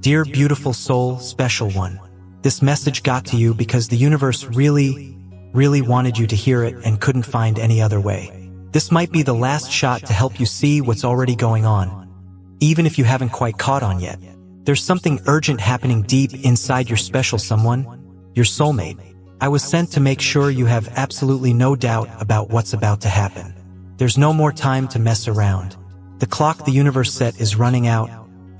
Dear beautiful soul, special one, this message got to you because the universe really wanted you to hear it and couldn't find any other way. This might be the last shot to help you see what's already going on, even if you haven't quite caught on yet. There's something urgent happening deep inside your special someone, your soulmate. I was sent to make sure you have absolutely no doubt about what's about to happen. There's no more time to mess around. The clock the universe set is running out,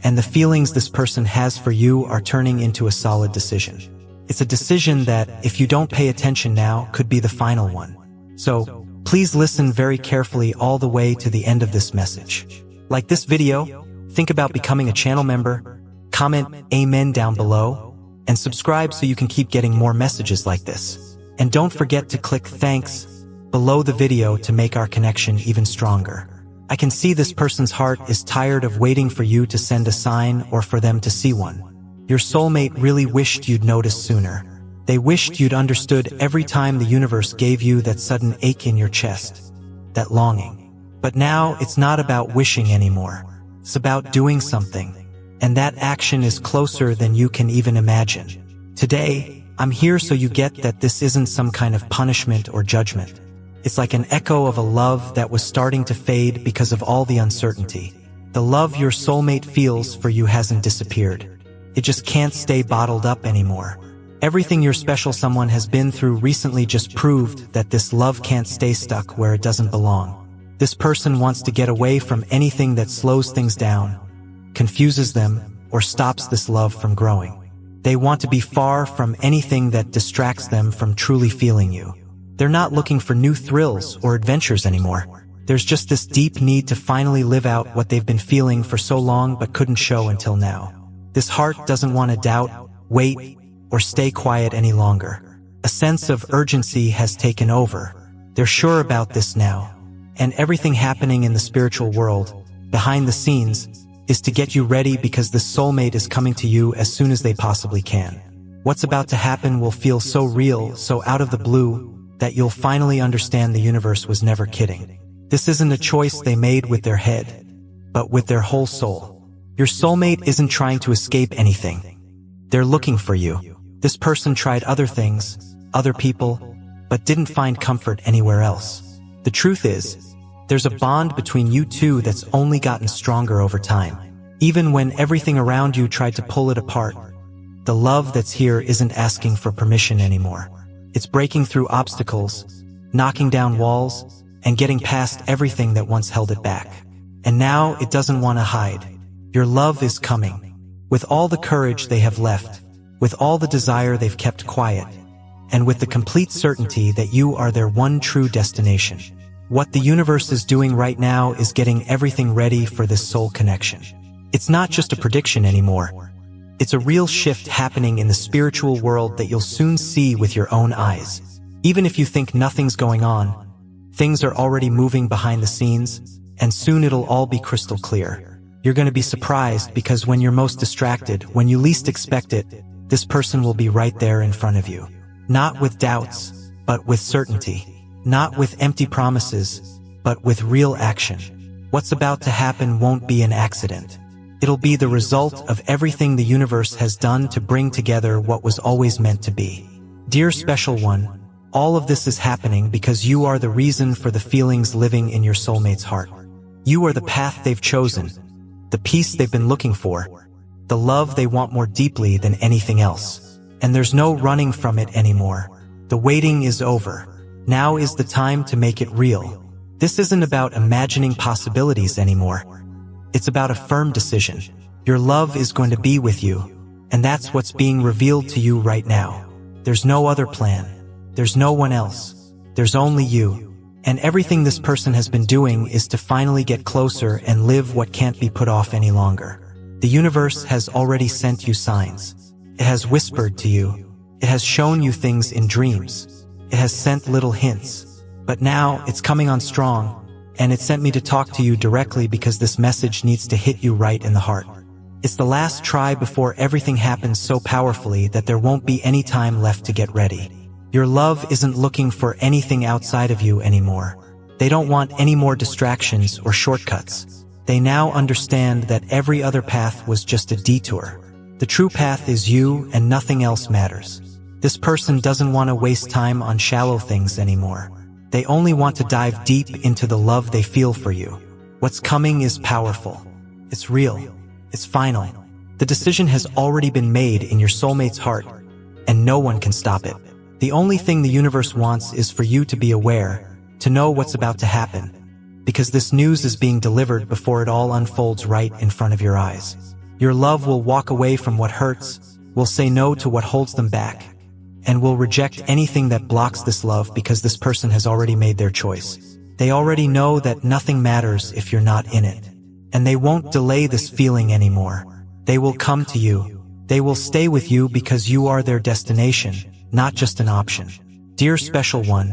and the feelings this person has for you are turning into a solid decision. It's a decision that, if you don't pay attention now, could be the final one. So, please listen very carefully all the way to the end of this message. Like this video, think about becoming a channel member, comment Amen down below, and subscribe so you can keep getting more messages like this. And don't forget to click thanks below the video to make our connection even stronger. I can see this person's heart is tired of waiting for you to send a sign or for them to see one. Your soulmate really wished you'd noticed sooner. They wished you'd understood every time the universe gave you that sudden ache in your chest, that longing. But now it's not about wishing anymore. It's about doing something. And that action is closer than you can even imagine. Today, I'm here so you get that this isn't some kind of punishment or judgment. It's like an echo of a love that was starting to fade because of all the uncertainty. The love your soulmate feels for you hasn't disappeared. It just can't stay bottled up anymore. Everything your special someone has been through recently just proved that this love can't stay stuck where it doesn't belong. This person wants to get away from anything that slows things down, confuses them, or stops this love from growing. They want to be far from anything that distracts them from truly feeling you. They're not looking for new thrills or adventures anymore. There's just this deep need to finally live out what they've been feeling for so long but couldn't show until now. This heart doesn't want to doubt, wait, or stay quiet any longer. A sense of urgency has taken over. They're sure about this now. And everything happening in the spiritual world, behind the scenes, is to get you ready because the soulmate is coming to you as soon as they possibly can. What's about to happen will feel so real, so out of the blue, that you'll finally understand the universe was never kidding. This isn't a choice they made with their head, but with their whole soul. Your soulmate isn't trying to escape anything. They're looking for you. This person tried other things, other people, but didn't find comfort anywhere else. The truth is, there's a bond between you two that's only gotten stronger over time. Even when everything around you tried to pull it apart, the love that's here isn't asking for permission anymore. It's breaking through obstacles, knocking down walls, and getting past everything that once held it back. And now it doesn't want to hide. Your love is coming. With all the courage they have left, with all the desire they've kept quiet, and with the complete certainty that you are their one true destination. What the universe is doing right now is getting everything ready for this soul connection. It's not just a prediction anymore. It's a real shift happening in the spiritual world that you'll soon see with your own eyes. Even if you think nothing's going on, things are already moving behind the scenes, and soon it'll all be crystal clear. You're going to be surprised because when you're most distracted, when you least expect it, this person will be right there in front of you. Not with doubts, but with certainty. Not with empty promises, but with real action. What's about to happen won't be an accident. It'll be the result of everything the universe has done to bring together what was always meant to be. Dear special one, all of this is happening because you are the reason for the feelings living in your soulmate's heart. You are the path they've chosen, the peace they've been looking for, the love they want more deeply than anything else. And there's no running from it anymore. The waiting is over. Now is the time to make it real. This isn't about imagining possibilities anymore. It's about a firm decision. Your love is going to be with you, and that's what's being revealed to you right now. There's no other plan. There's no one else. There's only you. And everything this person has been doing is to finally get closer and live what can't be put off any longer. The universe has already sent you signs. It has whispered to you. It has shown you things in dreams. It has sent little hints. But now it's coming on strong. And it sent me to talk to you directly because this message needs to hit you right in the heart. It's the last try before everything happens so powerfully that there won't be any time left to get ready. Your love isn't looking for anything outside of you anymore. They don't want any more distractions or shortcuts. They now understand that every other path was just a detour. The true path is you, and nothing else matters. This person doesn't want to waste time on shallow things anymore. They only want to dive deep into the love they feel for you. What's coming is powerful. It's real. It's final. The decision has already been made in your soulmate's heart, and no one can stop it. The only thing the universe wants is for you to be aware, to know what's about to happen, because this news is being delivered before it all unfolds right in front of your eyes. Your love will walk away from what hurts, will say no to what holds them back, and will reject anything that blocks this love because this person has already made their choice. They already know that nothing matters if you're not in it, and they won't delay this feeling anymore. They will come to you. They will stay with you because you are their destination, not just an option. Dear special one,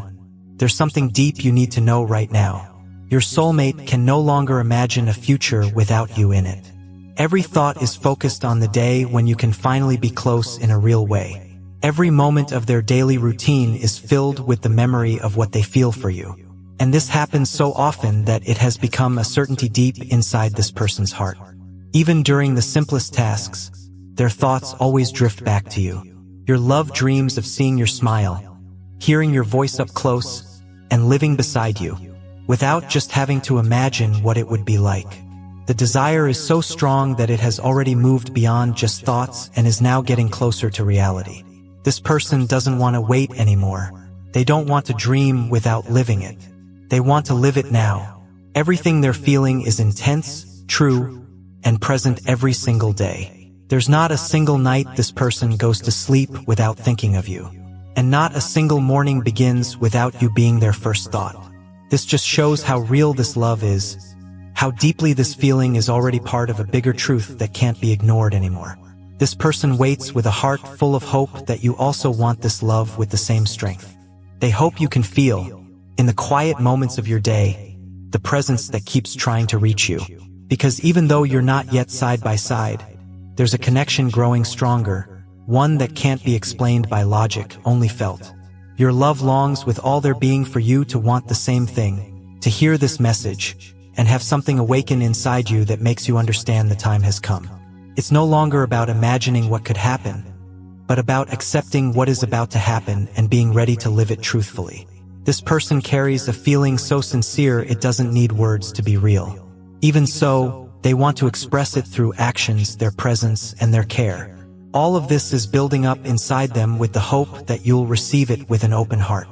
there's something deep you need to know right now. Your soulmate can no longer imagine a future without you in it. Every thought is focused on the day when you can finally be close in a real way. Every moment of their daily routine is filled with the memory of what they feel for you. And this happens so often that it has become a certainty deep inside this person's heart. Even during the simplest tasks, their thoughts always drift back to you. Your love dreams of seeing your smile, hearing your voice up close, and living beside you, without just having to imagine what it would be like. The desire is so strong that it has already moved beyond just thoughts and is now getting closer to reality. This person doesn't want to wait anymore. They don't want to dream without living it. They want to live it now. Everything they're feeling is intense, true, and present every single day. There's not a single night this person goes to sleep without thinking of you. And not a single morning begins without you being their first thought. This just shows how real this love is, how deeply this feeling is already part of a bigger truth that can't be ignored anymore. This person waits with a heart full of hope that you also want this love with the same strength. They hope you can feel, in the quiet moments of your day, the presence that keeps trying to reach you. Because even though you're not yet side by side, there's a connection growing stronger, one that can't be explained by logic, only felt. Your love longs with all their being for you to want the same thing, to hear this message, and have something awaken inside you that makes you understand the time has come. It's no longer about imagining what could happen, but about accepting what is about to happen and being ready to live it truthfully. This person carries a feeling so sincere it doesn't need words to be real. Even so, they want to express it through actions, their presence, and their care. All of this is building up inside them with the hope that you'll receive it with an open heart.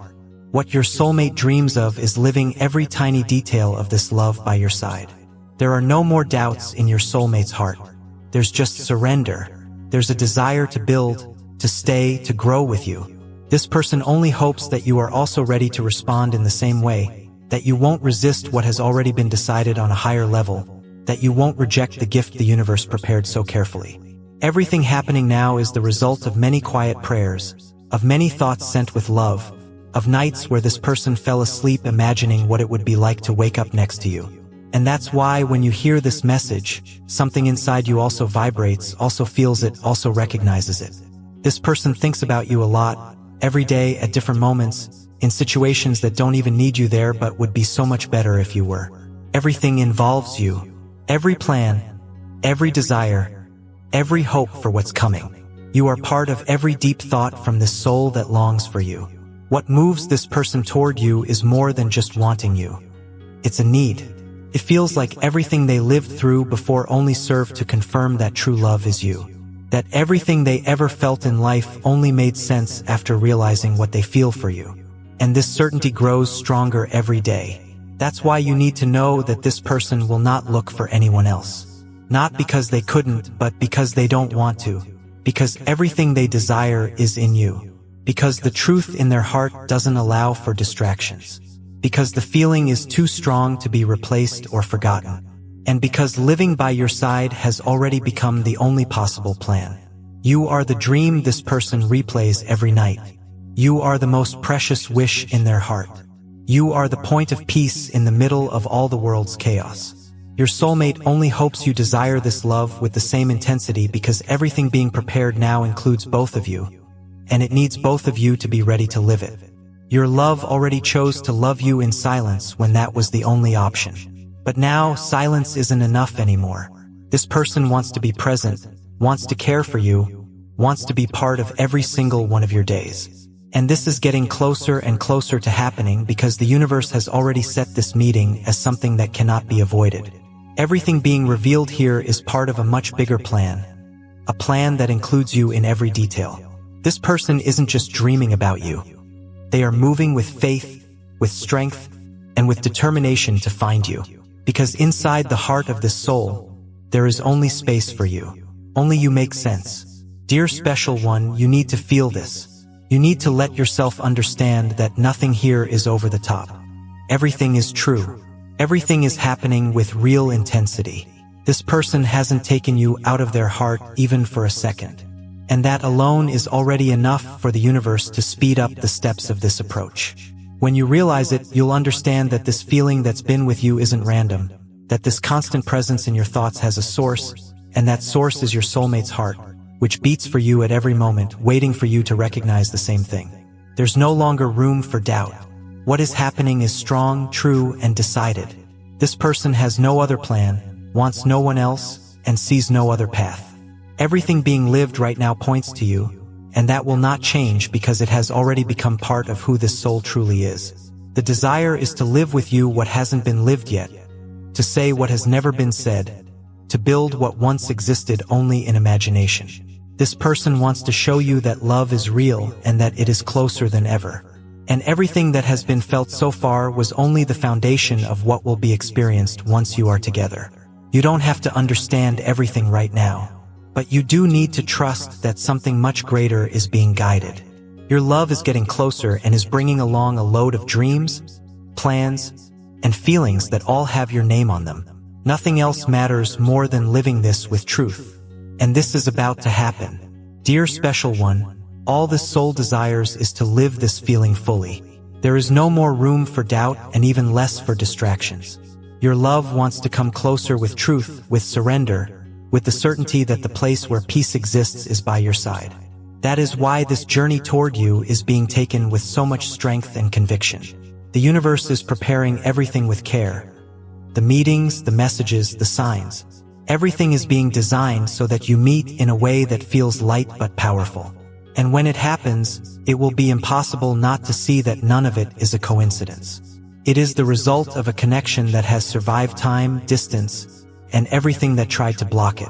What your soulmate dreams of is living every tiny detail of this love by your side. There are no more doubts in your soulmate's heart. There's just surrender. There's a desire to build, to stay, to grow with you. This person only hopes that you are also ready to respond in the same way, that you won't resist what has already been decided on a higher level, that you won't reject the gift the universe prepared so carefully. Everything happening now is the result of many quiet prayers, of many thoughts sent with love, of nights where this person fell asleep imagining what it would be like to wake up next to you. And that's why when you hear this message, something inside you also vibrates, also feels it, also recognizes it. This person thinks about you a lot, every day at different moments, in situations that don't even need you there but would be so much better if you were. Everything involves you. Every plan, every desire, every hope for what's coming. You are part of every deep thought from this soul that longs for you. What moves this person toward you is more than just wanting you. It's a need. It feels like everything they lived through before only served to confirm that true love is you. That everything they ever felt in life only made sense after realizing what they feel for you. And this certainty grows stronger every day. That's why you need to know that this person will not look for anyone else. Not because they couldn't, but because they don't want to. Because everything they desire is in you. Because the truth in their heart doesn't allow for distractions. Because the feeling is too strong to be replaced or forgotten. And because living by your side has already become the only possible plan. You are the dream this person replays every night. You are the most precious wish in their heart. You are the point of peace in the middle of all the world's chaos. Your soulmate only hopes you desire this love with the same intensity because everything being prepared now includes both of you. And it needs both of you to be ready to live it. Your love already chose to love you in silence when that was the only option. But now, silence isn't enough anymore. This person wants to be present, wants to care for you, wants to be part of every single one of your days. And this is getting closer and closer to happening because the universe has already set this meeting as something that cannot be avoided. Everything being revealed here is part of a much bigger plan. A plan that includes you in every detail. This person isn't just dreaming about you. They are moving with faith, with strength, and with determination to find you. Because inside the heart of this soul, there is only space for you. Only you make sense. Dear special one, you need to feel this. You need to let yourself understand that nothing here is over the top. Everything is true. Everything is happening with real intensity. This person hasn't taken you out of their heart even for a second. And that alone is already enough for the universe to speed up the steps of this approach. When you realize it, you'll understand that this feeling that's been with you isn't random, that this constant presence in your thoughts has a source, and that source is your soulmate's heart, which beats for you at every moment, waiting for you to recognize the same thing. There's no longer room for doubt. What is happening is strong, true, and decided. This person has no other plan, wants no one else, and sees no other path. Everything being lived right now points to you, and that will not change because it has already become part of who this soul truly is. The desire is to live with you what hasn't been lived yet, to say what has never been said, to build what once existed only in imagination. This person wants to show you that love is real and that it is closer than ever. And everything that has been felt so far was only the foundation of what will be experienced once you are together. You don't have to understand everything right now. But you do need to trust that something much greater is being guided. Your love is getting closer and is bringing along a load of dreams, plans, and feelings that all have your name on them. Nothing else matters more than living this with truth. And this is about to happen. Dear special one, all this soul desires is to live this feeling fully. There is no more room for doubt and even less for distractions. Your love wants to come closer with truth, with surrender, with the certainty that the place where peace exists is by your side. That is why this journey toward you is being taken with so much strength and conviction. The universe is preparing everything with care. The meetings, the messages, the signs. Everything is being designed so that you meet in a way that feels light but powerful. And when it happens, it will be impossible not to see that none of it is a coincidence. It is the result of a connection that has survived time, distance, and everything that tried to block it.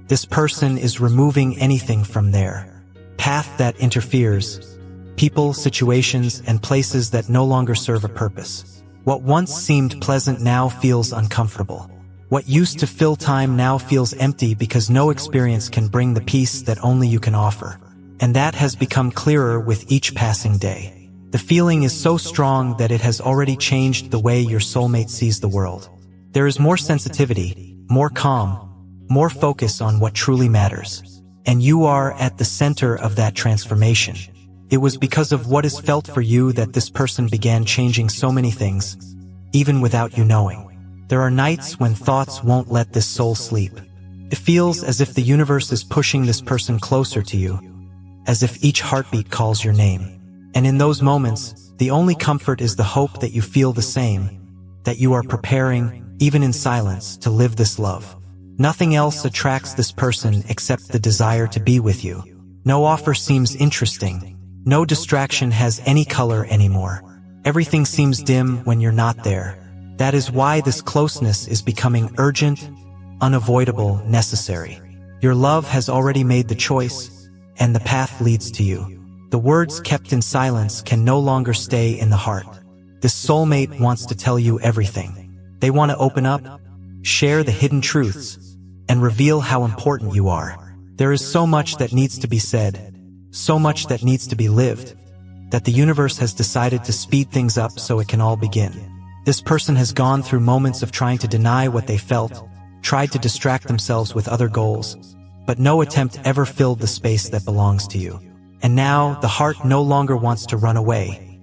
This person is removing anything from their path that interferes, people, situations, and places that no longer serve a purpose. What once seemed pleasant now feels uncomfortable. What used to fill time now feels empty because no experience can bring the peace that only you can offer. And that has become clearer with each passing day. The feeling is so strong that it has already changed the way your soulmate sees the world. There is more sensitivity, more calm, more focus on what truly matters. And you are at the center of that transformation. It was because of what is felt for you that this person began changing so many things, even without you knowing. There are nights when thoughts won't let this soul sleep. It feels as if the universe is pushing this person closer to you, as if each heartbeat calls your name. And in those moments, the only comfort is the hope that you feel the same, that you are preparing, even in silence, to live this love. Nothing else attracts this person except the desire to be with you. No offer seems interesting. No distraction has any color anymore. Everything seems dim when you're not there. That is why this closeness is becoming urgent, unavoidable, necessary. Your love has already made the choice, and the path leads to you. The words kept in silence can no longer stay in the heart. This soulmate wants to tell you everything. They want to open up, share the hidden truths, and reveal how important you are. There is so much that needs to be said, so much that needs to be lived, that the universe has decided to speed things up so it can all begin. This person has gone through moments of trying to deny what they felt, tried to distract themselves with other goals, but no attempt ever filled the space that belongs to you. And now, the heart no longer wants to run away.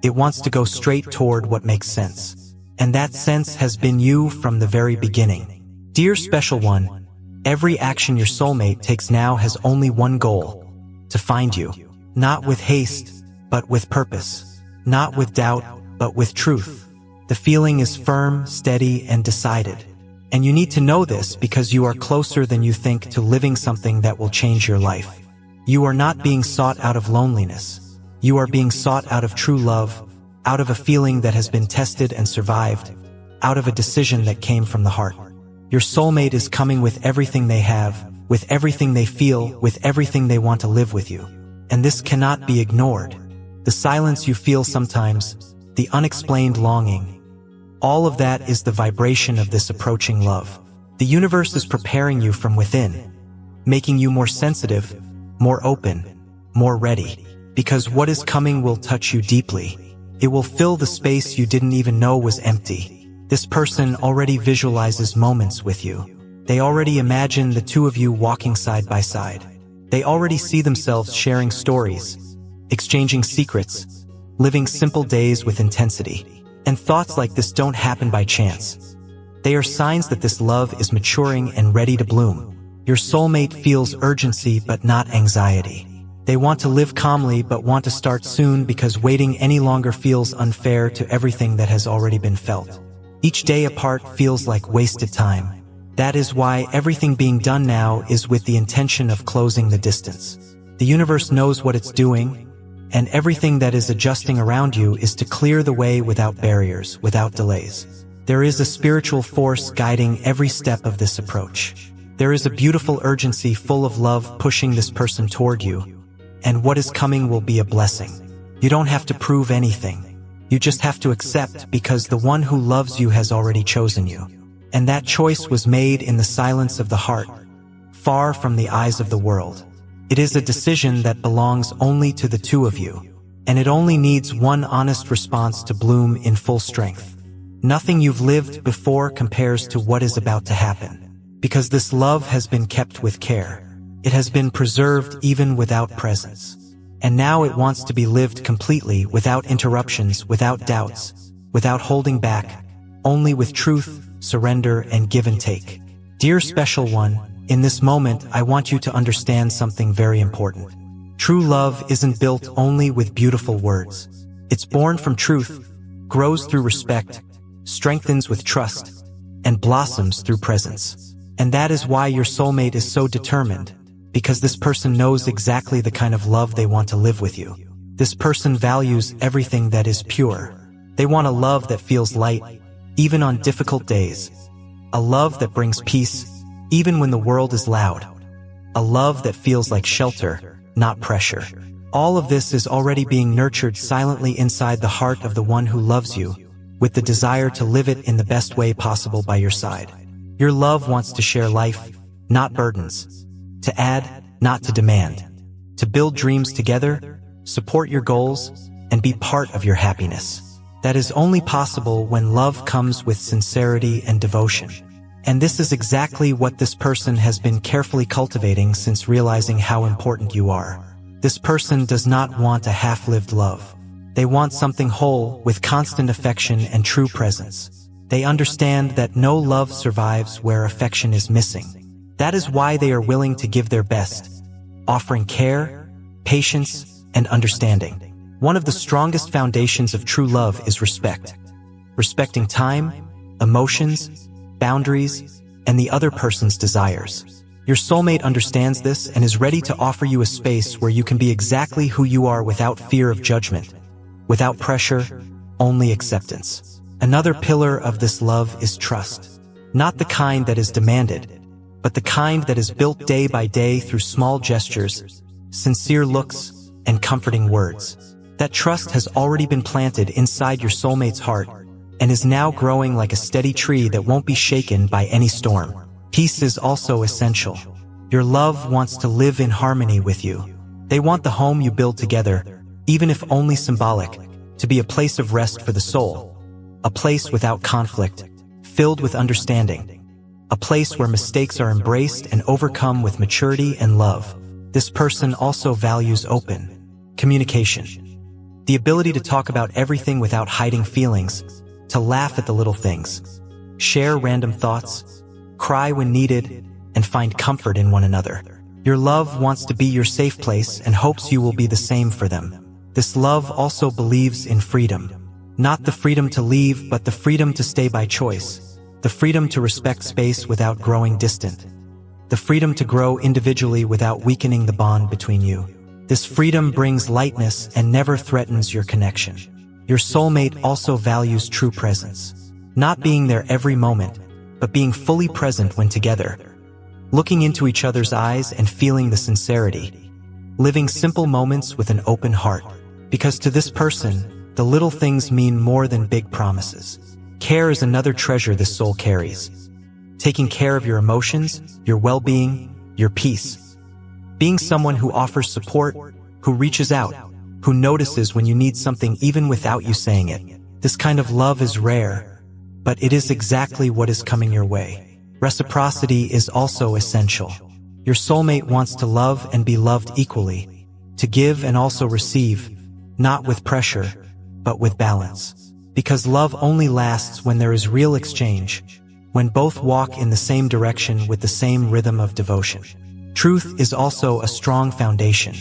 It wants to go straight toward what makes sense. And that sense has been you from the very beginning. Dear special one, every action your soulmate takes now has only one goal: to find you. Not with haste, but with purpose. Not with doubt, but with truth. The feeling is firm, steady, and decided. And you need to know this because you are closer than you think to living something that will change your life. You are not being sought out of loneliness. You are being sought out of true love, out of a feeling that has been tested and survived, out of a decision that came from the heart. Your soulmate is coming with everything they have, with everything they feel, with everything they want to live with you. And this cannot be ignored. The silence you feel sometimes, the unexplained longing, all of that is the vibration of this approaching love. The universe is preparing you from within, making you more sensitive, more open, more ready. Because what is coming will touch you deeply. It will fill the space you didn't even know was empty. This person already visualizes moments with you. They already imagine the two of you walking side by side. They already see themselves sharing stories, exchanging secrets, living simple days with intensity. And thoughts like this don't happen by chance. They are signs that this love is maturing and ready to bloom. Your soulmate feels urgency but not anxiety. They want to live calmly but want to start soon because waiting any longer feels unfair to everything that has already been felt. Each day apart feels like wasted time. That is why everything being done now is with the intention of closing the distance. The universe knows what it's doing, and everything that is adjusting around you is to clear the way without barriers, without delays. There is a spiritual force guiding every step of this approach. There is a beautiful urgency full of love pushing this person toward you, and what is coming will be a blessing. You don't have to prove anything. You just have to accept because the one who loves you has already chosen you. And that choice was made in the silence of the heart, far from the eyes of the world. It is a decision that belongs only to the two of you, and it only needs one honest response to bloom in full strength. Nothing you've lived before compares to what is about to happen, because this love has been kept with care. It has been preserved even without presence. And now it wants to be lived completely, without interruptions, without doubts, without holding back, only with truth, surrender, and give and take. Dear special one, in this moment, I want you to understand something very important. True love isn't built only with beautiful words. It's born from truth, grows through respect, strengthens with trust, and blossoms through presence. And that is why your soulmate is so determined, because this person knows exactly the kind of love they want to live with you. This person values everything that is pure. They want a love that feels light, even on difficult days. A love that brings peace, even when the world is loud. A love that feels like shelter, not pressure. All of this is already being nurtured silently inside the heart of the one who loves you, with the desire to live it in the best way possible by your side. Your love wants to share life, not burdens. To add, not to demand. To build dreams together, support your goals, and be part of your happiness. That is only possible when love comes with sincerity and devotion. And this is exactly what this person has been carefully cultivating since realizing how important you are. This person does not want a half-lived love. They want something whole, with constant affection and true presence. They understand that no love survives where affection is missing. That is why they are willing to give their best, offering care, patience, and understanding. One of the strongest foundations of true love is respect. Respecting time, emotions, boundaries, and the other person's desires. Your soulmate understands this and is ready to offer you a space where you can be exactly who you are without fear of judgment, without pressure, only acceptance. Another pillar of this love is trust. Not the kind that is demanded, but the kind that is built day by day through small gestures, sincere looks, and comforting words. That trust has already been planted inside your soulmate's heart and is now growing like a steady tree that won't be shaken by any storm. Peace is also essential. Your love wants to live in harmony with you. They want the home you build together, even if only symbolic, to be a place of rest for the soul, a place without conflict, filled with understanding, a place where mistakes are embraced and overcome with maturity and love. This person also values open communication, the ability to talk about everything without hiding feelings, to laugh at the little things, share random thoughts, cry when needed, and find comfort in one another. Your love wants to be your safe place and hopes you will be the same for them. This love also believes in freedom. Not the freedom to leave, but the freedom to stay by choice. the freedom to respect space without growing distant, the freedom to grow individually without weakening the bond between you. This freedom brings lightness and never threatens your connection. Your soulmate also values true presence. Not being there every moment, but being fully present when together. Looking into each other's eyes and feeling the sincerity. Living simple moments with an open heart. Because to this person, the little things mean more than big promises. Care is another treasure this soul carries. Taking care of your emotions, your well-being, your peace. Being someone who offers support, who reaches out, who notices when you need something even without you saying it. This kind of love is rare, but it is exactly what is coming your way. Reciprocity is also essential. Your soulmate wants to love and be loved equally, to give and also receive, not with pressure, but with balance. Because love only lasts when there is real exchange, when both walk in the same direction with the same rhythm of devotion. Truth is also a strong foundation.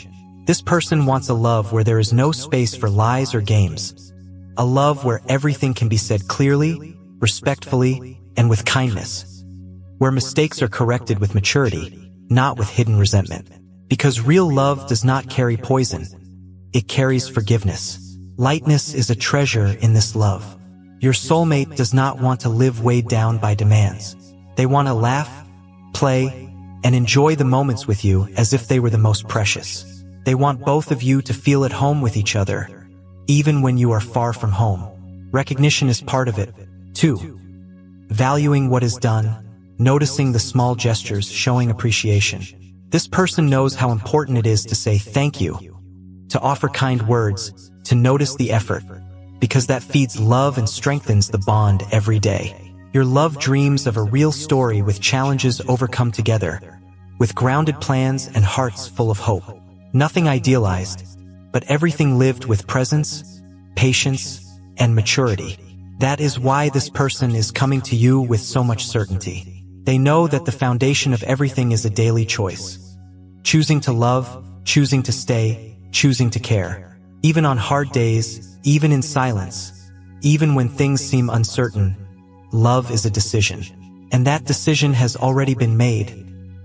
This person wants a love where there is no space for lies or games. A love where everything can be said clearly, respectfully, and with kindness. Where mistakes are corrected with maturity, not with hidden resentment. Because real love does not carry poison. It carries forgiveness. Lightness is a treasure in this love. Your soulmate does not want to live weighed down by demands. They want to laugh, play, and enjoy the moments with you as if they were the most precious. They want both of you to feel at home with each other, even when you are far from home. Recognition is part of it, too. Valuing what is done, noticing the small gestures, showing appreciation. This person knows how important it is to say thank you, to offer kind words, to notice the effort, because that feeds love and strengthens the bond every day. Your love dreams of a real story with challenges overcome together, with grounded plans and hearts full of hope. Nothing idealized, but everything lived with presence, patience, and maturity. That is why this person is coming to you with so much certainty. They know that the foundation of everything is a daily choice. Choosing to love, choosing to stay, choosing to care. Even on hard days, even in silence, even when things seem uncertain, love is a decision. And that decision has already been made,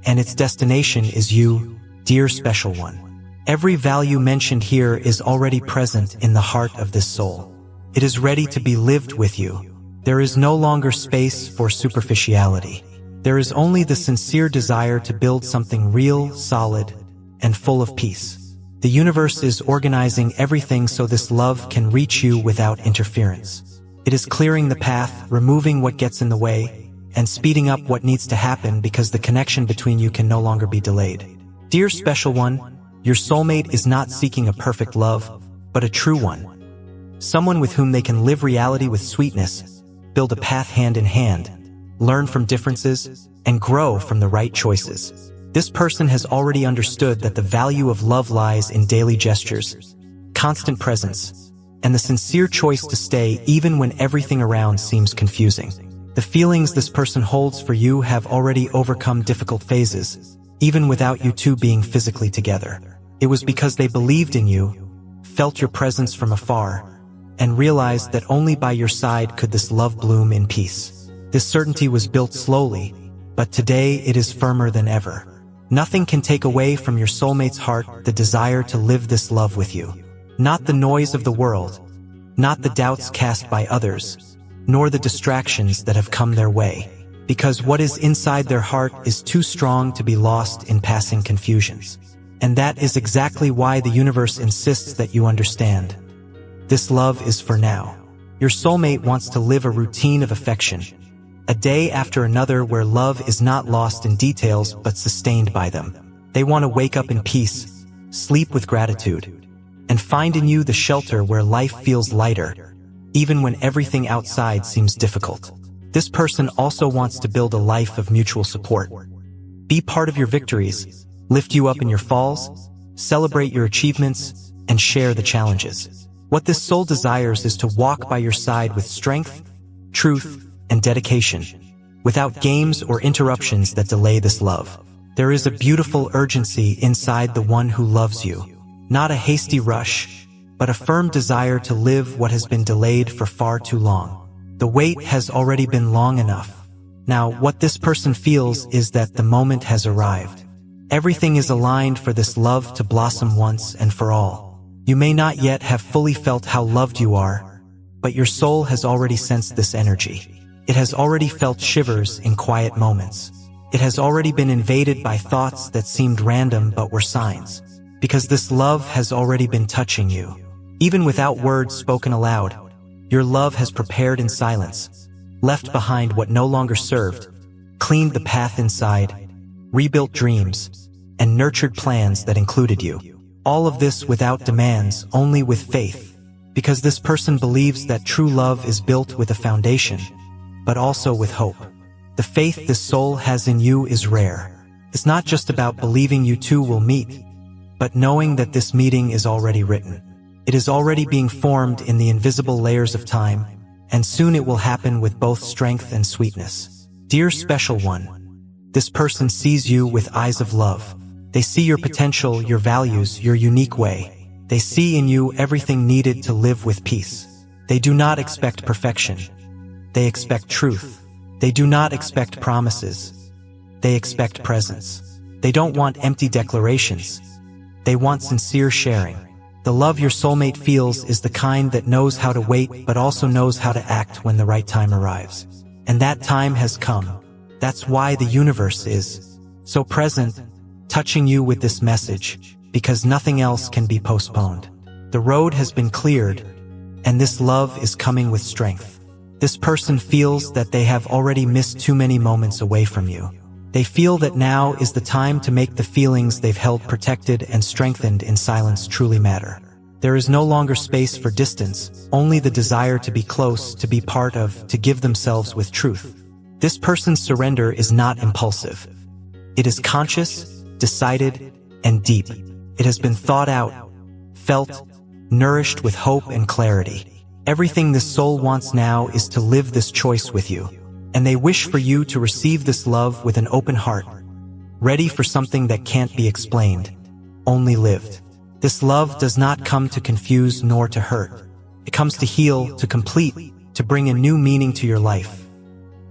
and its destination is you, dear special one. Every value mentioned here is already present in the heart of this soul. It is ready to be lived with you. There is no longer space for superficiality. There is only the sincere desire to build something real, solid, and full of peace. The universe is organizing everything so this love can reach you without interference. It is clearing the path, removing what gets in the way, and speeding up what needs to happen because the connection between you can no longer be delayed. Dear special one, your soulmate is not seeking a perfect love, but a true one. Someone with whom they can live reality with sweetness, build a path hand in hand, learn from differences, and grow from the right choices. This person has already understood that the value of love lies in daily gestures, constant presence, and the sincere choice to stay even when everything around seems confusing. The feelings this person holds for you have already overcome difficult phases, even without you two being physically together. It was because they believed in you, felt your presence from afar, and realized that only by your side could this love bloom in peace. This certainty was built slowly, but today it is firmer than ever. Nothing can take away from your soulmate's heart the desire to live this love with you. Not the noise of the world, not the doubts cast by others, nor the distractions that have come their way. Because what is inside their heart is too strong to be lost in passing confusions. And that is exactly why the universe insists that you understand. This love is for now. Your soulmate wants to live a routine of affection, a day after another where love is not lost in details but sustained by them. They want to wake up in peace, sleep with gratitude, and find in you the shelter where life feels lighter, even when everything outside seems difficult. This person also wants to build a life of mutual support. Be part of your victories, lift you up in your falls, celebrate your achievements, and share the challenges. What this soul desires is to walk by your side with strength, truth, and dedication, without games or interruptions that delay this love. There is a beautiful urgency inside the one who loves you. Not a hasty rush, but a firm desire to live what has been delayed for far too long. The wait has already been long enough. Now, what this person feels is that the moment has arrived. Everything is aligned for this love to blossom once and for all. You may not yet have fully felt how loved you are, but your soul has already sensed this energy. It has already felt shivers in quiet moments. It has already been invaded by thoughts that seemed random but were signs. Because this love has already been touching you. Even without words spoken aloud, your love has prepared in silence, left behind what no longer served, cleaned the path inside, rebuilt dreams, and nurtured plans that included you. All of this without demands, only with faith. Because this person believes that true love is built with a foundation, but also with hope. The faith this soul has in you is rare. It's not just about believing you two will meet, but knowing that this meeting is already written. It is already being formed in the invisible layers of time, and soon it will happen with both strength and sweetness. Dear special one, this person sees you with eyes of love. They see your potential, your values, your unique way. They see in you everything needed to live with peace. They do not expect perfection. They expect truth. They do not expect promises. They expect presence. They don't want empty declarations. They want sincere sharing. The love your soulmate feels is the kind that knows how to wait but also knows how to act when the right time arrives. And that time has come. That's why the universe is so present, touching you with this message, because nothing else can be postponed. The road has been cleared, and this love is coming with strength. This person feels that they have already missed too many moments away from you. They feel that now is the time to make the feelings they've held protected and strengthened in silence truly matter. There is no longer space for distance, only the desire to be close, to be part of, to give themselves with truth. This person's surrender is not impulsive. It is conscious, decided, and deep. It has been thought out, felt, nourished with hope and clarity. Everything this soul wants now is to live this choice with you. And they wish for you to receive this love with an open heart, ready for something that can't be explained, only lived. This love does not come to confuse nor to hurt. It comes to heal, to complete, to bring a new meaning to your life.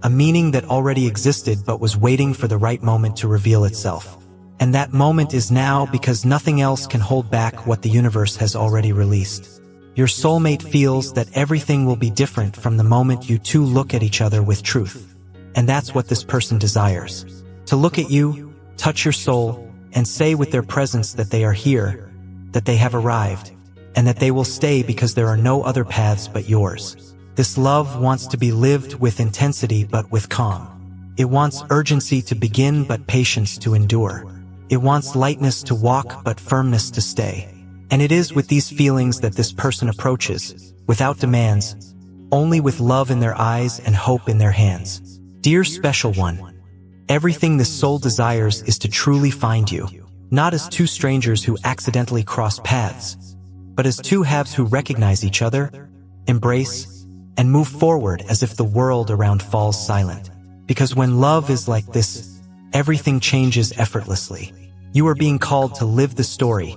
A meaning that already existed but was waiting for the right moment to reveal itself. And that moment is now, because nothing else can hold back what the universe has already released. Your soulmate feels that everything will be different from the moment you two look at each other with truth. And that's what this person desires. To look at you, touch your soul, and say with their presence that they are here, that they have arrived, and that they will stay because there are no other paths but yours. This love wants to be lived with intensity but with calm. It wants urgency to begin but patience to endure. It wants lightness to walk but firmness to stay. And it is with these feelings that this person approaches, without demands, only with love in their eyes and hope in their hands. Dear special one, everything this soul desires is to truly find you, not as two strangers who accidentally cross paths, but as two halves who recognize each other, embrace, and move forward as if the world around falls silent. Because when love is like this, everything changes effortlessly. You are being called to live the story.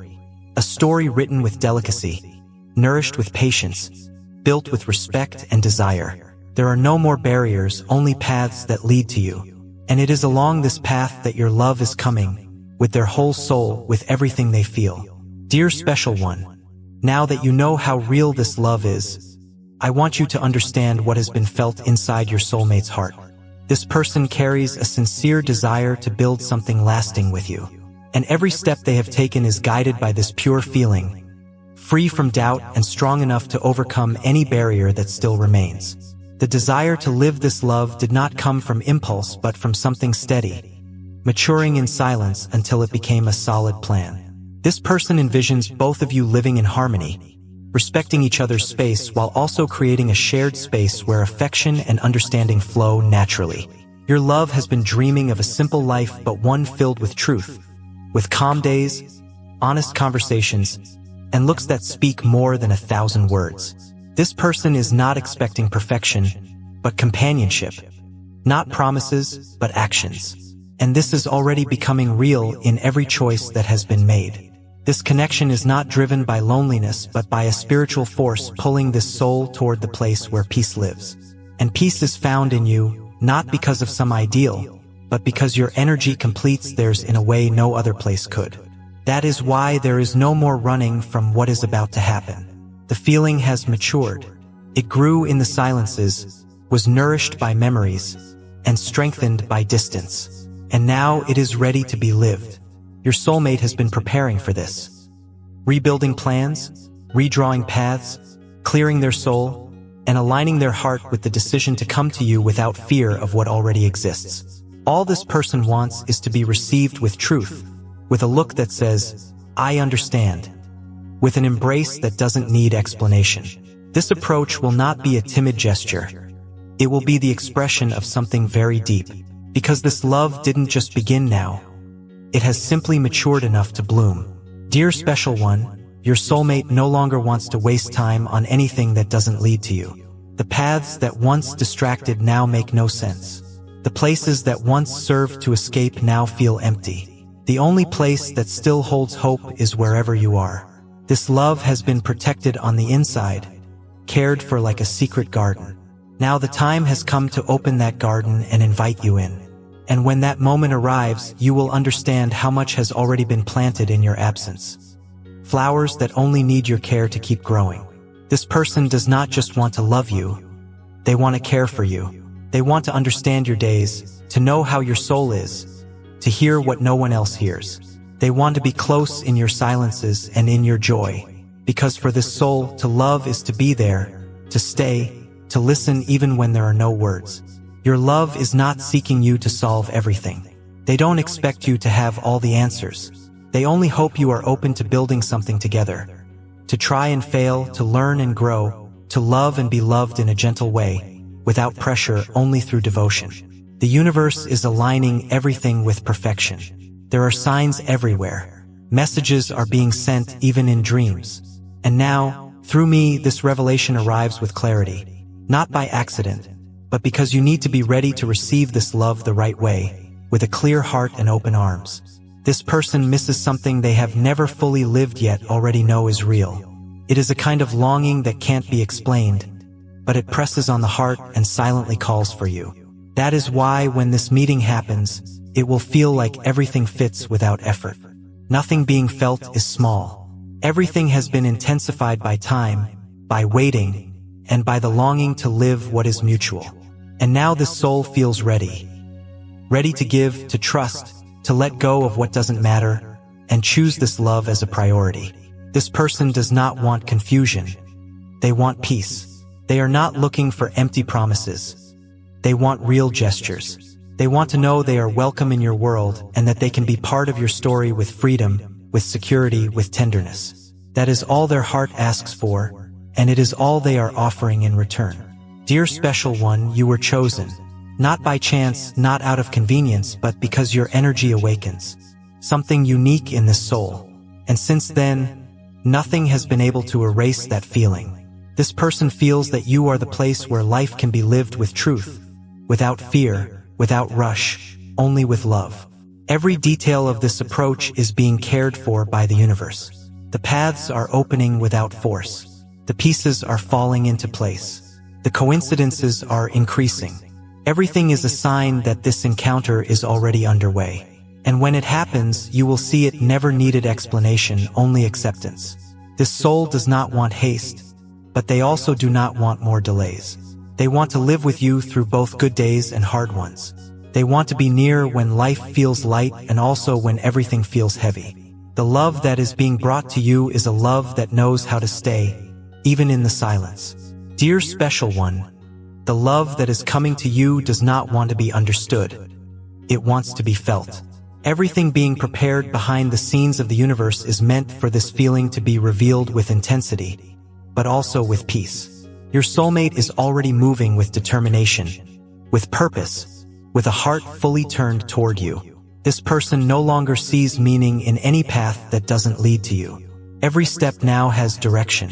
A story written with delicacy, nourished with patience, built with respect and desire. There are no more barriers, only paths that lead to you. And it is along this path that your love is coming, with their whole soul, with everything they feel. Dear special one, now that you know how real this love is, I want you to understand what has been felt inside your soulmate's heart. This person carries a sincere desire to build something lasting with you. And every step they have taken is guided by this pure feeling, free from doubt and strong enough to overcome any barrier that still remains. The desire to live this love did not come from impulse but from something steady, maturing in silence until it became a solid plan. This person envisions both of you living in harmony, respecting each other's space while also creating a shared space where affection and understanding flow naturally. Your love has been dreaming of a simple life but one filled with truth, with calm days, honest conversations, and looks that speak more than 1,000 words. This person is not expecting perfection, but companionship, not promises, but actions. And this is already becoming real in every choice that has been made. This connection is not driven by loneliness, but by a spiritual force pulling this soul toward the place where peace lives. And peace is found in you, not because of some ideal, but because your energy completes theirs in a way no other place could. That is why there is no more running from what is about to happen. The feeling has matured. It grew in the silences, was nourished by memories, and strengthened by distance. And now it is ready to be lived. Your soulmate has been preparing for this. Rebuilding plans, redrawing paths, clearing their soul, and aligning their heart with the decision to come to you without fear of what already exists. All this person wants is to be received with truth, with a look that says, "I understand," with an embrace that doesn't need explanation. This approach will not be a timid gesture. It will be the expression of something very deep, because this love didn't just begin now. It has simply matured enough to bloom. Dear special one, your soulmate no longer wants to waste time on anything that doesn't lead to you. The paths that once distracted now make no sense. The places that once served to escape now feel empty. The only place that still holds hope is wherever you are. This love has been protected on the inside, cared for like a secret garden. Now the time has come to open that garden and invite you in. And when that moment arrives, you will understand how much has already been planted in your absence. Flowers that only need your care to keep growing. This person does not just want to love you, they want to care for you. They want to understand your days, to know how your soul is, to hear what no one else hears. They want to be close in your silences and in your joy. Because for this soul, to love is to be there, to stay, to listen even when there are no words. Your love is not seeking you to solve everything. They don't expect you to have all the answers. They only hope you are open to building something together. To try and fail, to learn and grow, to love and be loved in a gentle way, without pressure, only through devotion. The universe is aligning everything with perfection. There are signs everywhere. Messages are being sent even in dreams. And now, through me, this revelation arrives with clarity. Not by accident, but because you need to be ready to receive this love the right way, with a clear heart and open arms. This person misses something they have never fully lived yet already know is real. It is a kind of longing that can't be explained, but it presses on the heart and silently calls for you. That is why when this meeting happens, it will feel like everything fits without effort. Nothing being felt is small. Everything has been intensified by time, by waiting, and by the longing to live what is mutual. And now this soul feels ready. Ready to give, to trust, to let go of what doesn't matter, and choose this love as a priority. This person does not want confusion. They want peace. They are not looking for empty promises. They want real gestures. They want to know they are welcome in your world and that they can be part of your story with freedom, with security, with tenderness. That is all their heart asks for, and it is all they are offering in return. Dear special one, you were chosen. Not by chance, not out of convenience, but because your energy awakens. Something unique in this soul. And since then, nothing has been able to erase that feeling. This person feels that you are the place where life can be lived with truth, without fear, without rush, only with love. Every detail of this approach is being cared for by the universe. The paths are opening without force. The pieces are falling into place. The coincidences are increasing. Everything is a sign that this encounter is already underway. And when it happens, you will see it never needed explanation, only acceptance. This soul does not want haste, but they also do not want more delays. They want to live with you through both good days and hard ones. They want to be near when life feels light and also when everything feels heavy. The love that is being brought to you is a love that knows how to stay, even in the silence. Dear special one, the love that is coming to you does not want to be understood. It wants to be felt. Everything being prepared behind the scenes of the universe is meant for this feeling to be revealed with intensity, but also with peace. Your soulmate is already moving with determination, with purpose, with a heart fully turned toward you. This person no longer sees meaning in any path that doesn't lead to you. Every step now has direction.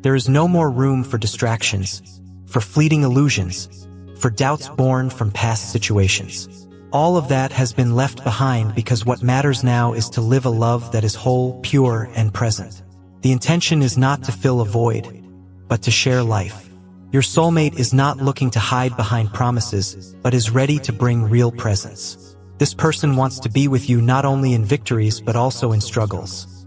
There is no more room for distractions, for fleeting illusions, for doubts born from past situations. All of that has been left behind because what matters now is to live a love that is whole, pure, and present. The intention is not to fill a void, but to share life. Your soulmate is not looking to hide behind promises, but is ready to bring real presence. This person wants to be with you not only in victories but also in struggles.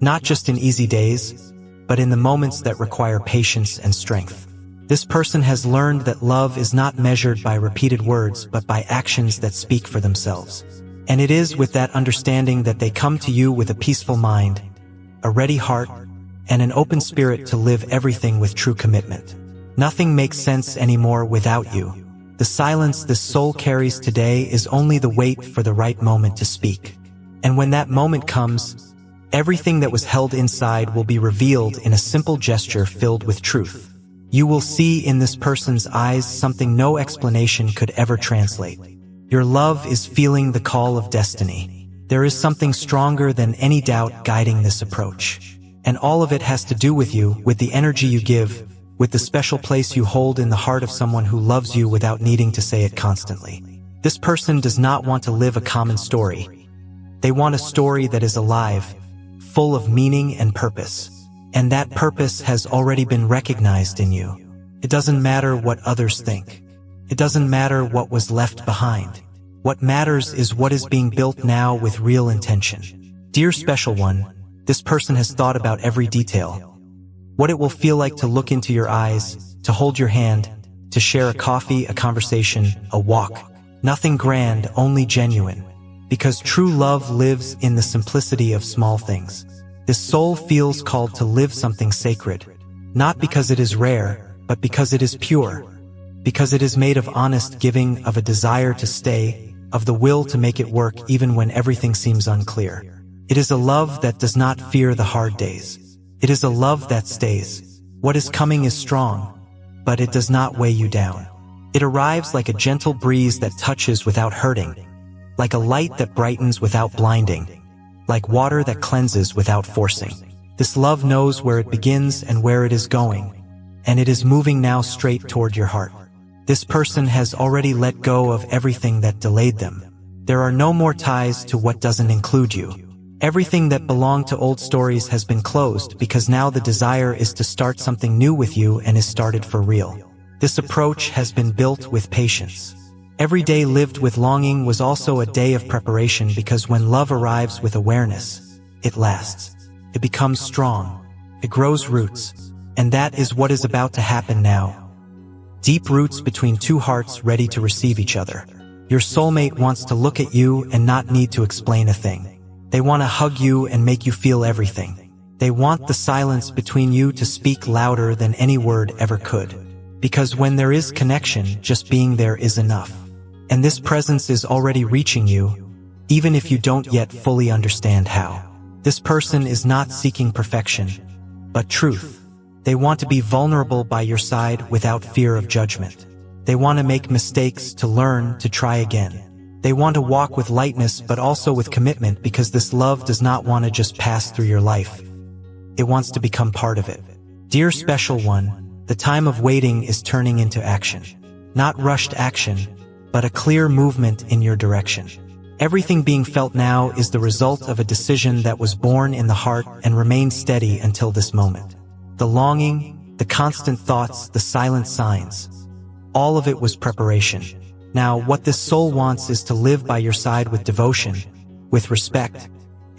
Not just in easy days, but in the moments that require patience and strength. This person has learned that love is not measured by repeated words but by actions that speak for themselves. And it is with that understanding that they come to you with a peaceful mind, a ready heart, and an open spirit to live everything with true commitment. Nothing makes sense anymore without you. The silence this soul carries today is only the wait for the right moment to speak. And when that moment comes, everything that was held inside will be revealed in a simple gesture filled with truth. You will see in this person's eyes something no explanation could ever translate. Your love is feeling the call of destiny. There is something stronger than any doubt guiding this approach. And all of it has to do with you, with the energy you give, with the special place you hold in the heart of someone who loves you without needing to say it constantly. This person does not want to live a common story. They want a story that is alive, full of meaning and purpose. And that purpose has already been recognized in you. It doesn't matter what others think. It doesn't matter what was left behind. What matters is what is being built now with real intention. Dear special one, this person has thought about every detail. What it will feel like to look into your eyes, to hold your hand, to share a coffee, a conversation, a walk. Nothing grand, only genuine. Because true love lives in the simplicity of small things. This soul feels called to live something sacred. Not because it is rare, but because it is pure. Because it is made of honest giving, of a desire to stay, of the will to make it work even when everything seems unclear. It is a love that does not fear the hard days. It is a love that stays. What is coming is strong, but it does not weigh you down. It arrives like a gentle breeze that touches without hurting, like a light that brightens without blinding, like water that cleanses without forcing. This love knows where it begins and where it is going, and it is moving now straight toward your heart. This person has already let go of everything that delayed them. There are no more ties to what doesn't include you. Everything that belonged to old stories has been closed because now the desire is to start something new with you and is started for real. This approach has been built with patience. Every day lived with longing was also a day of preparation because when love arrives with awareness, it lasts. It becomes strong. It grows roots. And that is what is about to happen now. Deep roots between two hearts ready to receive each other. Your soulmate wants to look at you and not need to explain a thing. They want to hug you and make you feel everything. They want the silence between you to speak louder than any word ever could. Because when there is connection, just being there is enough. And this presence is already reaching you, even if you don't yet fully understand how. This person is not seeking perfection, but truth. They want to be vulnerable by your side without fear of judgment. They want to make mistakes, to learn, to try again. They want to walk with lightness but also with commitment because this love does not want to just pass through your life. It wants to become part of it. Dear special one, the time of waiting is turning into action. Not rushed action, but a clear movement in your direction. Everything being felt now is the result of a decision that was born in the heart and remained steady until this moment. The longing, the constant thoughts, the silent signs. All of it was preparation. Now, what this soul wants is to live by your side with devotion, with respect,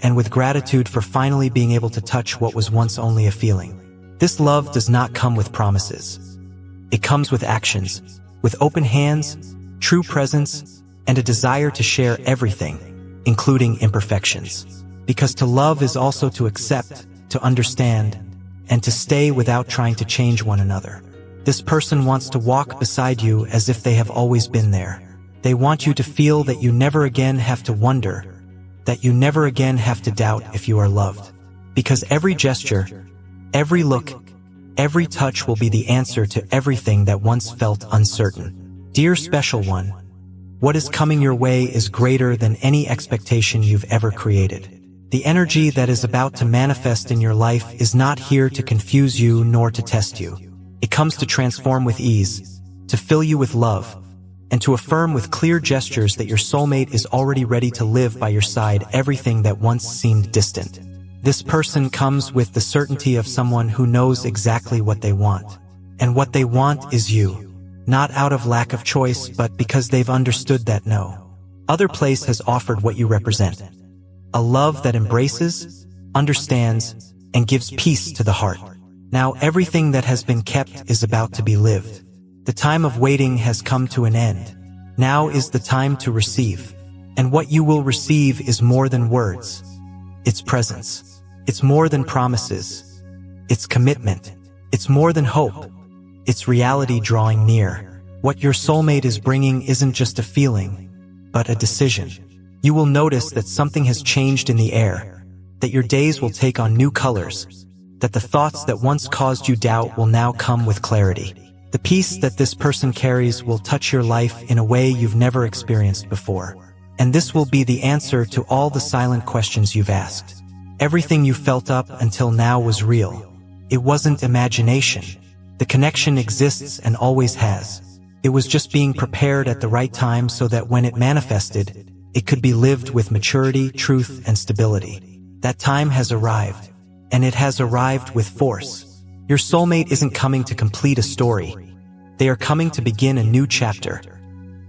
and with gratitude for finally being able to touch what was once only a feeling. This love does not come with promises. It comes with actions, with open hands, true presence, and a desire to share everything, including imperfections. Because to love is also to accept, to understand, and to stay without trying to change one another. This person wants to walk beside you as if they have always been there. They want you to feel that you never again have to wonder, that you never again have to doubt if you are loved. Because every gesture, every look, every touch will be the answer to everything that once felt uncertain. Dear special one, what is coming your way is greater than any expectation you've ever created. The energy that is about to manifest in your life is not here to confuse you nor to test you. It comes to transform with ease, to fill you with love, and to affirm with clear gestures that your soulmate is already ready to live by your side everything that once seemed distant. This person comes with the certainty of someone who knows exactly what they want. And what they want is you. Not out of lack of choice, but because they've understood that no other place has offered what you represent. A love that embraces, understands, and gives peace to the heart. Now everything that has been kept is about to be lived. The time of waiting has come to an end. Now is the time to receive. And what you will receive is more than words. It's presence. It's more than promises. It's commitment. It's more than hope. It's reality drawing near. What your soulmate is bringing isn't just a feeling, but a decision. You will notice that something has changed in the air, that your days will take on new colors, that the thoughts that once caused you doubt will now come with clarity. The peace that this person carries will touch your life in a way you've never experienced before. And this will be the answer to all the silent questions you've asked. Everything you felt up until now was real. It wasn't imagination. The connection exists and always has. It was just being prepared at the right time so that when it manifested, it could be lived with maturity, truth, and stability. That time has arrived, and it has arrived with force. Your soulmate isn't coming to complete a story. They are coming to begin a new chapter.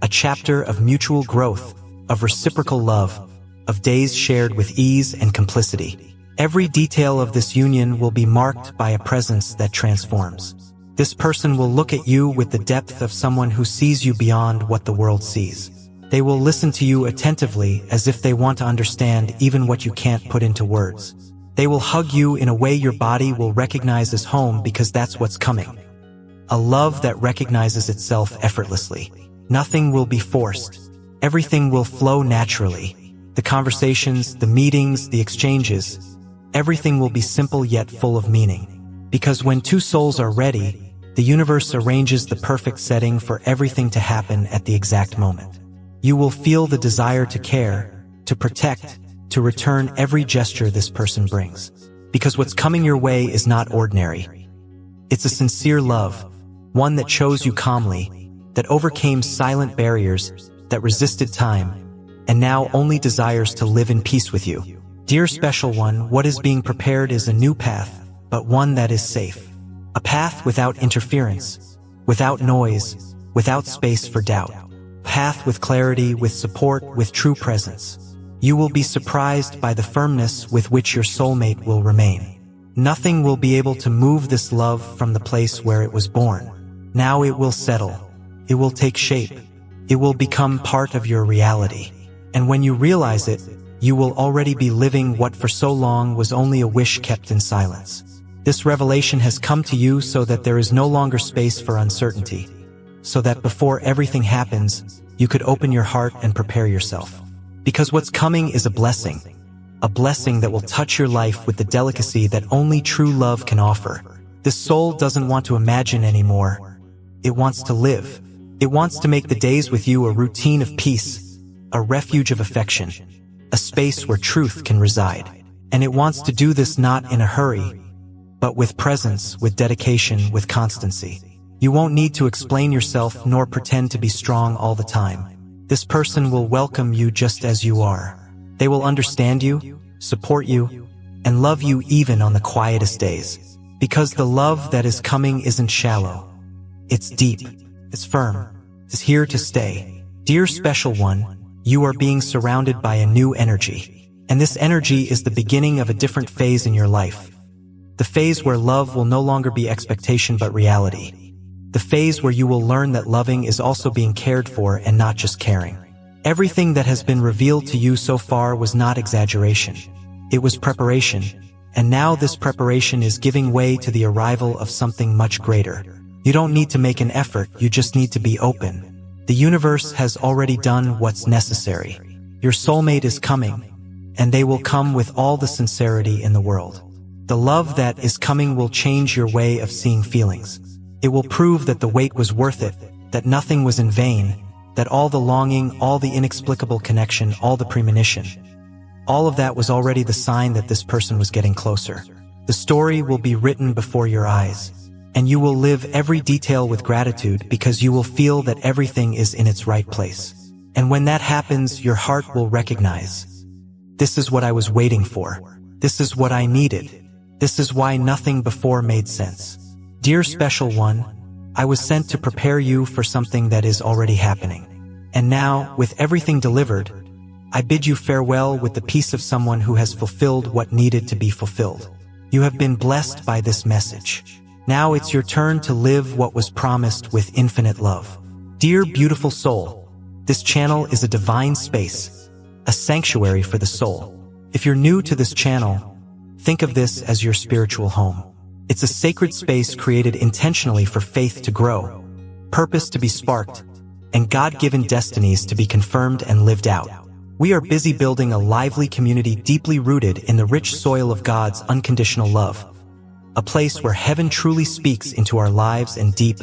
A chapter of mutual growth, of reciprocal love, of days shared with ease and complicity. Every detail of this union will be marked by a presence that transforms. This person will look at you with the depth of someone who sees you beyond what the world sees. They will listen to you attentively as if they want to understand even what you can't put into words. They will hug you in a way your body will recognize as home because that's what's coming. A love that recognizes itself effortlessly. Nothing will be forced. Everything will flow naturally. The conversations, the meetings, the exchanges, everything will be simple yet full of meaning. Because when two souls are ready, the universe arranges the perfect setting for everything to happen at the exact moment. You will feel the desire to care, to protect, to return every gesture this person brings. Because what's coming your way is not ordinary. It's a sincere love, one that chose you calmly, that overcame silent barriers, that resisted time, and now only desires to live in peace with you. Dear special one, what is being prepared is a new path, but one that is safe. A path without interference, without noise, without space for doubt. A path with clarity, with support, with true presence. You will be surprised by the firmness with which your soulmate will remain. Nothing will be able to move this love from the place where it was born. Now it will settle. It will take shape. It will become part of your reality. And when you realize it, you will already be living what for so long was only a wish kept in silence. This revelation has come to you so that there is no longer space for uncertainty, so that before everything happens, you could open your heart and prepare yourself. Because what's coming is a blessing that will touch your life with the delicacy that only true love can offer. This soul doesn't want to imagine anymore. It wants to live. It wants to make the days with you a routine of peace, a refuge of affection, a space where truth can reside. And it wants to do this not in a hurry, but with presence, with dedication, with constancy. You won't need to explain yourself nor pretend to be strong all the time. This person will welcome you just as you are. They will understand you, support you, and love you even on the quietest days. Because the love that is coming isn't shallow. It's deep. It's firm. It's here to stay. Dear special one, you are being surrounded by a new energy. And this energy is the beginning of a different phase in your life. The phase where love will no longer be expectation but reality. The phase where you will learn that loving is also being cared for and not just caring. Everything that has been revealed to you so far was not exaggeration. It was preparation. And now this preparation is giving way to the arrival of something much greater. You don't need to make an effort, you just need to be open. The universe has already done what's necessary. Your soulmate is coming, and they will come with all the sincerity in the world. The love that is coming will change your way of seeing feelings. It will prove that the wait was worth it, that nothing was in vain, that all the longing, all the inexplicable connection, all the premonition, all of that was already the sign that this person was getting closer. The story will be written before your eyes, and you will live every detail with gratitude because you will feel that everything is in its right place. And when that happens, your heart will recognize, this is what I was waiting for. This is what I needed. This is why nothing before made sense. Dear special one, I was sent to prepare you for something that is already happening. And now, with everything delivered, I bid you farewell with the peace of someone who has fulfilled what needed to be fulfilled. You have been blessed by this message. Now it's your turn to live what was promised with infinite love. Dear beautiful soul, this channel is a divine space, a sanctuary for the soul. If you're new to this channel, think of this as your spiritual home. It's a sacred space created intentionally for faith to grow, purpose to be sparked, and God-given destinies to be confirmed and lived out. We are busy building a lively community deeply rooted in the rich soil of God's unconditional love, a place where heaven truly speaks into our lives and deep,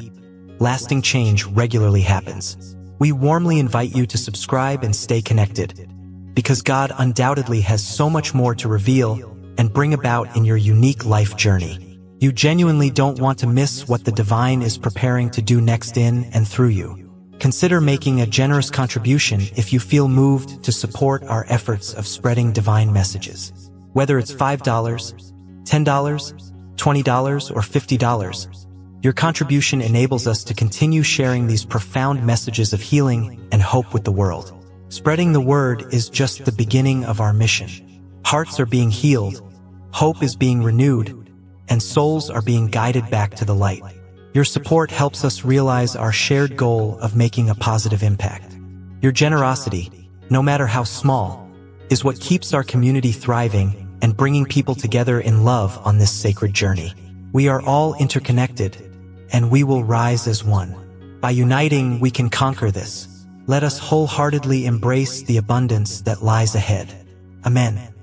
lasting change regularly happens. We warmly invite you to subscribe and stay connected, because God undoubtedly has so much more to reveal and bring about in your unique life journey. You genuinely don't want to miss what the divine is preparing to do next in and through you. Consider making a generous contribution if you feel moved to support our efforts of spreading divine messages. Whether it's $5, $10, $20, or $50, your contribution enables us to continue sharing these profound messages of healing and hope with the world. Spreading the word is just the beginning of our mission. Hearts are being healed, hope is being renewed, and souls are being guided back to the light. Your support helps us realize our shared goal of making a positive impact. Your generosity, no matter how small, is what keeps our community thriving and bringing people together in love on this sacred journey. We are all interconnected, and we will rise as one. By uniting, we can conquer this. Let us wholeheartedly embrace the abundance that lies ahead. Amen.